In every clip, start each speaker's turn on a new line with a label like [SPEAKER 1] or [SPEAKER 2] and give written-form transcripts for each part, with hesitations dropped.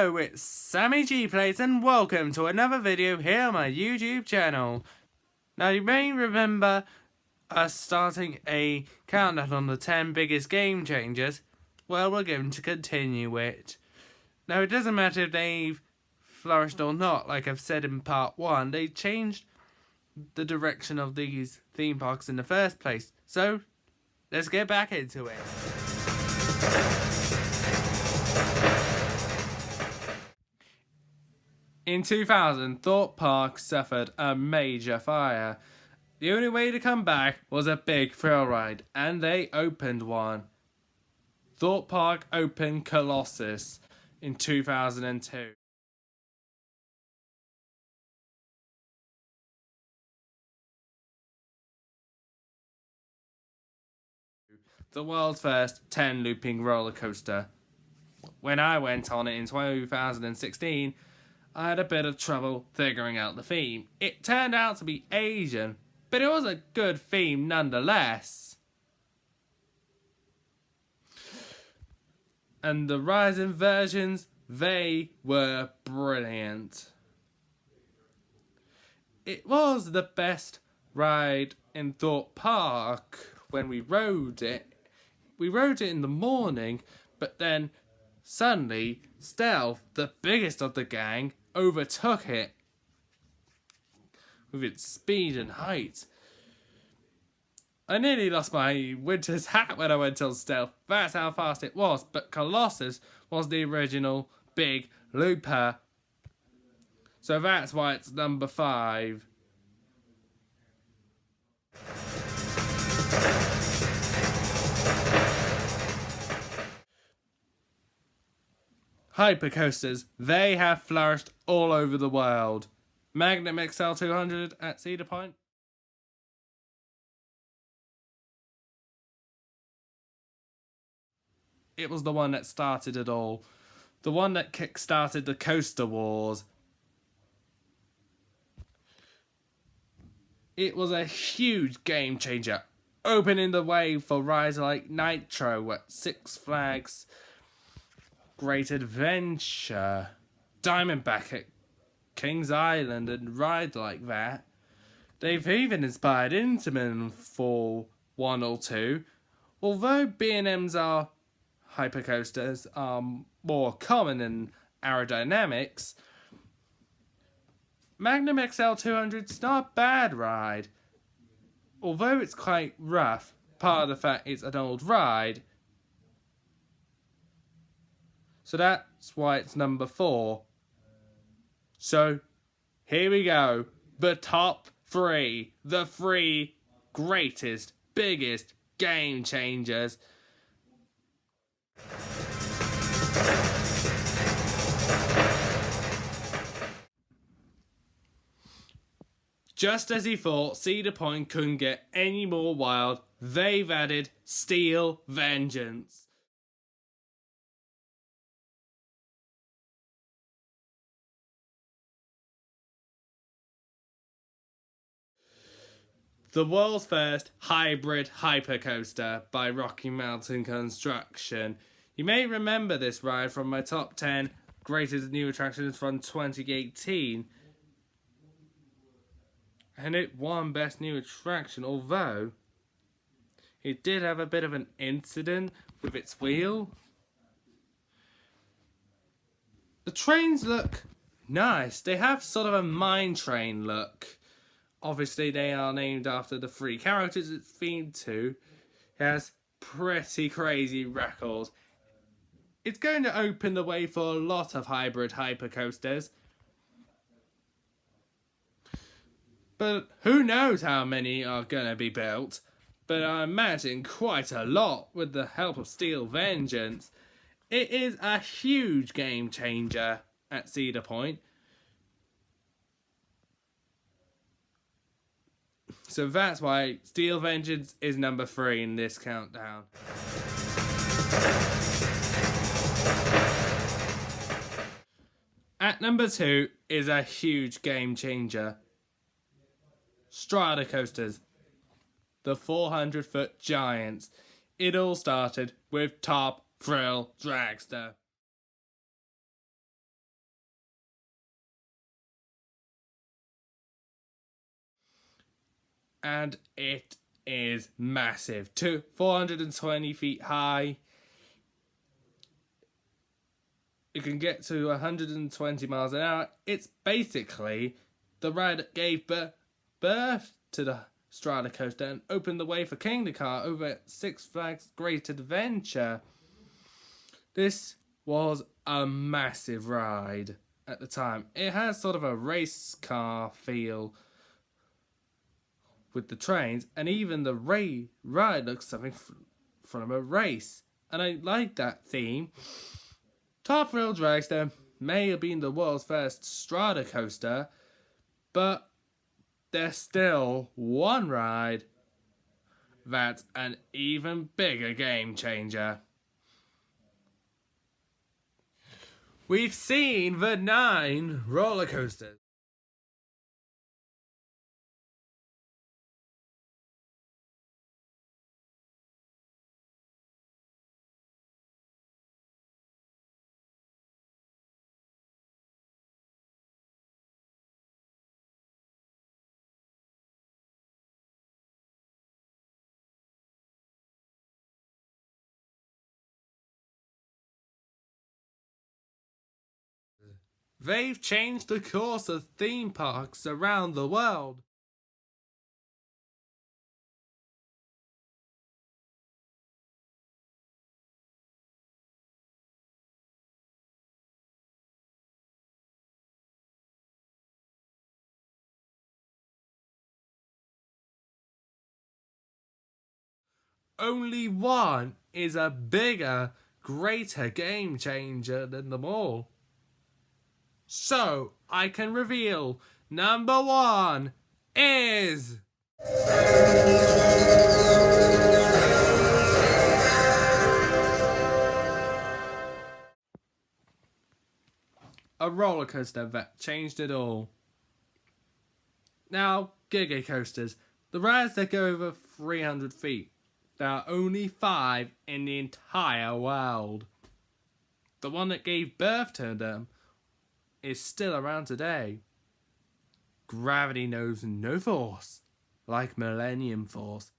[SPEAKER 1] Hello, it's Sammy G Plays and welcome to another video here on my YouTube channel. Now you may remember us starting a countdown on the 10 biggest game changers. Well, we're going to continue it. Now it doesn't matter if they've flourished or not, like I've said in part 1, they changed the direction of these theme parks in the first place. So, let's get back into it. In 2000, Thorpe Park suffered a major fire. The only way to come back was a big thrill ride, and they opened one. Thorpe Park opened Colossus in 2002. The world's first 10 looping roller coaster. When I went on it in 2016, I had a bit of trouble figuring out the theme. It turned out to be Asian, but it was a good theme nonetheless. And the rising versions, they were brilliant. It was the best ride in Thorpe Park when we rode it. We rode it in the morning, but then suddenly Stealth, the biggest of the gang, overtook it with its speed and height. I nearly lost my winter's hat when I went on Stealth. That's how fast it was. But Colossus was the original big looper. So that's why it's number 5. Hypercoasters, they have flourished all over the world. Magnum XL 200 at Cedar Point. It was the one that started it all. The one that kick-started the coaster wars. It was a huge game changer, opening the way for rides like Nitro at Six Flags Great Adventure, Diamondback at Kings Island, and rides like that. They've even inspired Intamin for 1 or 2. Although B&M's hypercoasters are more common in aerodynamics, Magnum XL 200's not a bad ride. Although it's quite rough, part of the fact it's an old ride, so that's why it's number 4. So, here we go. The top 3. The 3 greatest, biggest game changers. Just as he thought Cedar Point couldn't get any more wild, they've added Steel Vengeance. The world's first hybrid hypercoaster by Rocky Mountain Construction. You may remember this ride from my top 10 greatest new attractions from 2018. And it won Best New Attraction, although it did have a bit of an incident with its wheel. The trains look nice. They have sort of a mine train look. Obviously, they are named after the 3 characters it's themed to. It has pretty crazy records. It's going to open the way for a lot of hybrid hypercoasters. But who knows how many are going to be built. But I imagine quite a lot with the help of Steel Vengeance. It is a huge game changer at Cedar Point. So that's why Steel Vengeance is number 3 in this countdown. At number 2 is a huge game changer. Strata coasters. The 400-foot giants. It all started with Top Thrill Dragster. and it is massive, 420 feet high. It can get to 120 miles an hour. It's basically the ride that gave birth to the Stratocoaster and opened the way for Kingda Car over at Six Flags Great Adventure. This was a massive ride at the time. It has sort of a race car feel with the trains, and even the ride looks something from a race. And I like that theme. Top Thrill Dragster may have been the world's first Stratocoaster, but there's still one ride that's an even bigger game changer. We've seen the 9 roller coasters. They've changed the course of theme parks around the world. Only one is a bigger, greater game changer than them all. So, I can reveal number 1 is... a roller coaster that changed it all. Now, Giga Coasters. The rides that go over 300 feet. There are only 5 in the entire world. The one that gave birth to them is still around today. Gravity knows no force, like Millennium Force.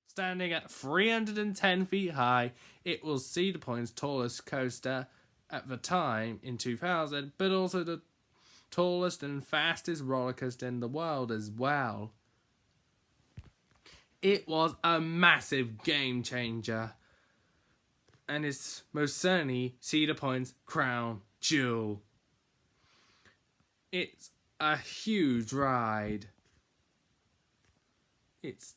[SPEAKER 1] Standing at 310 feet high, it was Cedar Point's tallest coaster at the time in 2000, but also the tallest and fastest roller coaster in the world as well. It was a massive game changer, and it's most certainly Cedar Point's crown jewel. It's a huge ride. It's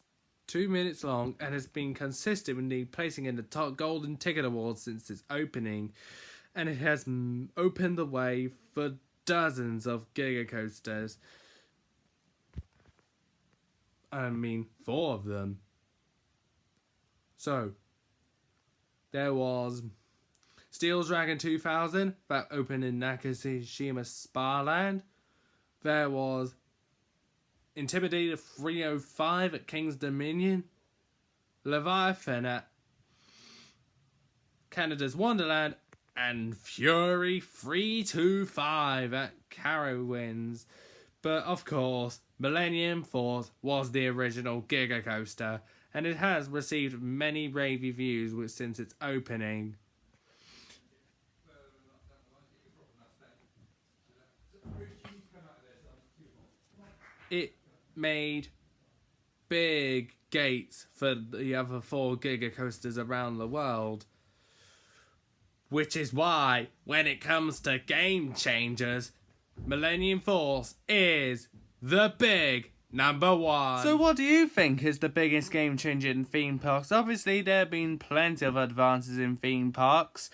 [SPEAKER 1] 2 minutes long and has been consistently placing in the top Golden Ticket Awards since its opening, and it has opened the way for dozens of Giga Coasters. 4 of them. So, there was Steel Dragon 2000 that opened in Nakashima Spa-Land. There was Intimidator 305 at King's Dominion. Leviathan at Canada's Wonderland. And Fury 325 at Carowinds. But of course, Millennium Force was the original Giga Coaster, and it has received many rave reviews since its opening. It made big gates for the other 4 Giga Coasters around the world. Which is why, when it comes to game changers, Millennium Force is the big number 1. So what do you think is the biggest game changer in theme parks? Obviously, there have been plenty of advances in theme parks.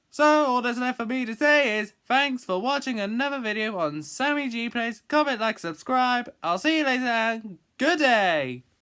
[SPEAKER 1] So all there's left for me to say is, thanks for watching another video on Sammy G Plays. Comment, like, subscribe. I'll see you later and good day!